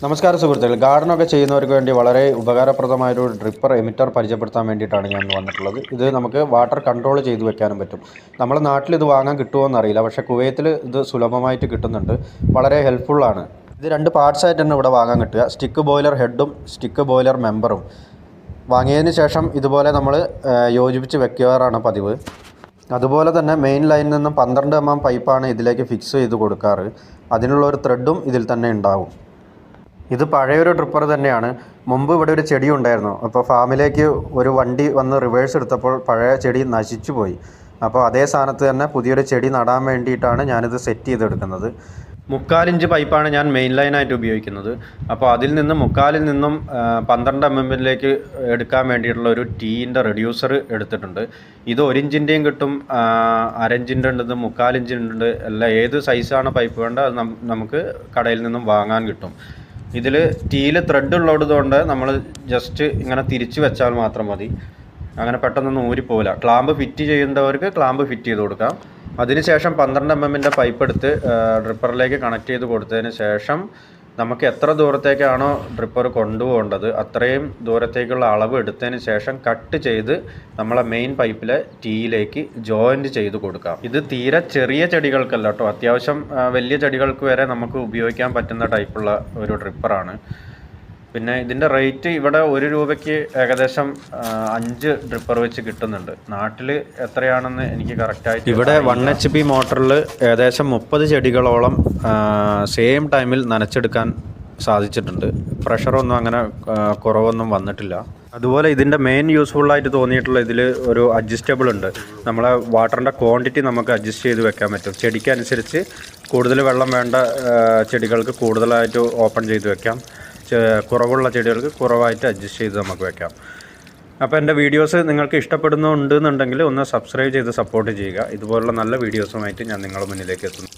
നമസ്കാരം സുഹൃത്തുക്കൾ, ഗാർഡനൊക്കെ ചെയ്യുന്നവർക്ക് വേണ്ടി വളരെ ഉപകാരപ്രദമായൊരു ഡ്രിപ്പർ എമിറ്റർ പരിചയപ്പെടുത്താൻ വേണ്ടിയിട്ടാണ് ഞാൻ വന്നിട്ടുള്ളത്. ഇത് നമുക്ക് വാട്ടർ കൺട്രോൾ ചെയ്ത് വെക്കാനും പറ്റും. നമ്മുടെ നാട്ടിൽ ഇത് വാങ്ങാൻ കിട്ടുമോ എന്നറിയില്ല, പക്ഷേ കുവൈത്തിൽ ഇത് സുലഭമായിട്ട് കിട്ടുന്നുണ്ട്. വളരെ ഹെൽപ്ഫുള്ളാണ്. ഇത് 2 പാർട്സായിട്ട് തന്നെ ഇവിടെ വാങ്ങാൻ കിട്ടുക. സ്റ്റിക്ക് ബോയിലർ ഹെഡും സ്റ്റിക്ക് ബോയിലർ മെമ്പറും വാങ്ങിയതിന് ശേഷം ഇതുപോലെ നമ്മൾ യോജിപ്പിച്ച് വെക്കാറാണ് പതിവ്. അതുപോലെ തന്നെ മെയിൻ ലൈനിൽ നിന്നും 12 mm പൈപ്പാണ് ഇതിലേക്ക് ഫിക്സ് ചെയ്ത് കൊടുക്കാറ്. അതിനുള്ളൊരു ത്രെഡും ഇതിൽ തന്നെ ഉണ്ടാവും. ഇത് പഴയൊരു ഡ്രിപ്പർ തന്നെയാണ്. മുമ്പ് ഇവിടെ ഒരു ചെടി ഉണ്ടായിരുന്നു. അപ്പോൾ ഫാമിലേക്ക് ഒരു വണ്ടി വന്ന് റിവേഴ്സ് എടുത്തപ്പോൾ പഴയ ചെടി നശിച്ചു പോയി. അപ്പോൾ അതേ സ്ഥാനത്ത് തന്നെ പുതിയൊരു ചെടി നടാൻ വേണ്ടിയിട്ടാണ് ഞാനിത് സെറ്റ് ചെയ്തെടുക്കുന്നത്. 3/4 ഇഞ്ച് പൈപ്പാണ് ഞാൻ മെയിൻ ലൈനായിട്ട് ഉപയോഗിക്കുന്നത്. അപ്പോൾ അതിൽ നിന്നും 3/4 നിന്നും 12 mm എടുക്കാൻ വേണ്ടിയിട്ടുള്ള ഒരു ടീൻ്റെ റെഡ്യൂസർ എടുത്തിട്ടുണ്ട്. ഇത് 1 ഇഞ്ചിൻ്റെയും കിട്ടും, 1/2 ഇഞ്ചിൻ്റെ ഉണ്ട്, 3/4 ഇഞ്ചിൻ്റെ എല്ലാം. ഏത് സൈസാണ് പൈപ്പ് വേണ്ടത് അത് നമുക്ക് കടയിൽ നിന്നും വാങ്ങാൻ കിട്ടും. ഇതിൽ ടീയിൽ ത്രെഡ് ഉള്ളതുകൊണ്ട് നമ്മൾ ജസ്റ്റ് ഇങ്ങനെ തിരിച്ച് വെച്ചാൽ മാത്രം മതി. അങ്ങനെ പെട്ടെന്നൊന്നും ഊരിപ്പോവില്ല. ക്ലാമ്പ് ഫിറ്റ് ചെയ്യേണ്ടവർക്ക് ക്ലാമ്പ് ഫിറ്റ് ചെയ്ത് കൊടുക്കാം. അതിനുശേഷം 12 mm പൈപ്പ് എടുത്ത് ഡ്രിപ്പറിലേക്ക് കണക്ട് ചെയ്ത് കൊടുത്തതിന് ശേഷം നമുക്ക് എത്ര ദൂരത്തേക്കാണോ ഡ്രിപ്പർ കൊണ്ടുപോകേണ്ടത് അത്രയും ദൂരത്തേക്കുള്ള അളവ് എടുത്തതിന് ശേഷം കട്ട് ചെയ്ത് നമ്മളെ മെയിൻ പൈപ്പിലെ ടീയിലേക്ക് ജോയിൻറ്റ് ചെയ്ത് കൊടുക്കാം. ഇത് തീരെ ചെറിയ ചെടികൾക്കല്ല കേട്ടോ, അത്യാവശ്യം വലിയ ചെടികൾക്ക് വരെ നമുക്ക് ഉപയോഗിക്കാൻ പറ്റുന്ന ടൈപ്പുള്ള ഒരു ഡ്രിപ്പറാണ്. പിന്നെ ഇതിൻ്റെ റേറ്റ് ഇവിടെ 1 രൂപയ്ക്ക് ഏകദേശം 5 ഡ്രിപ്പർ വെച്ച് കിട്ടുന്നുണ്ട്. നാട്ടിൽ എത്രയാണെന്ന് എനിക്ക് കറക്റ്റായിട്ട്. ഇവിടെ 1 HP മോട്ടറിൽ ഏകദേശം 30 ചെടികളോളം സെയിം ടൈമിൽ നനച്ചെടുക്കാൻ സാധിച്ചിട്ടുണ്ട്. പ്രഷറൊന്നും അങ്ങനെ കുറവൊന്നും വന്നിട്ടില്ല. അതുപോലെ ഇതിൻ്റെ മെയിൻ യൂസ്ഫുള്ളായിട്ട് തോന്നിയിട്ടുള്ള ഇതിൽ ഒരു അഡ്ജസ്റ്റബിൾ ഉണ്ട്. നമ്മളെ വാട്ടറിൻ്റെ ക്വാണ്ടിറ്റി നമുക്ക് അഡ്ജസ്റ്റ് ചെയ്ത് വെക്കാൻ പറ്റും. ചെടിക്കനുസരിച്ച് കൂടുതൽ വെള്ളം വേണ്ട ചെടികൾക്ക് കൂടുതലായിട്ട് ഓപ്പൺ ചെയ്ത് വെക്കാം, കുറവുള്ള ചെടികൾക്ക് കുറവായിട്ട് അഡ്ജസ്റ്റ് ചെയ്ത് നമുക്ക് വെക്കാം. അപ്പോൾ എൻ്റെ വീഡിയോസ് നിങ്ങൾക്ക് ഇഷ്ടപ്പെടുന്നുണ്ടെന്നുണ്ടെങ്കിൽ ഒന്ന് സബ്സ്ക്രൈബ് ചെയ്ത് സപ്പോർട്ട് ചെയ്യുക. ഇതുപോലുള്ള നല്ല വീഡിയോസുമായിട്ട് ഞാൻ നിങ്ങളുടെ മുന്നിലേക്ക് എത്തുന്നു.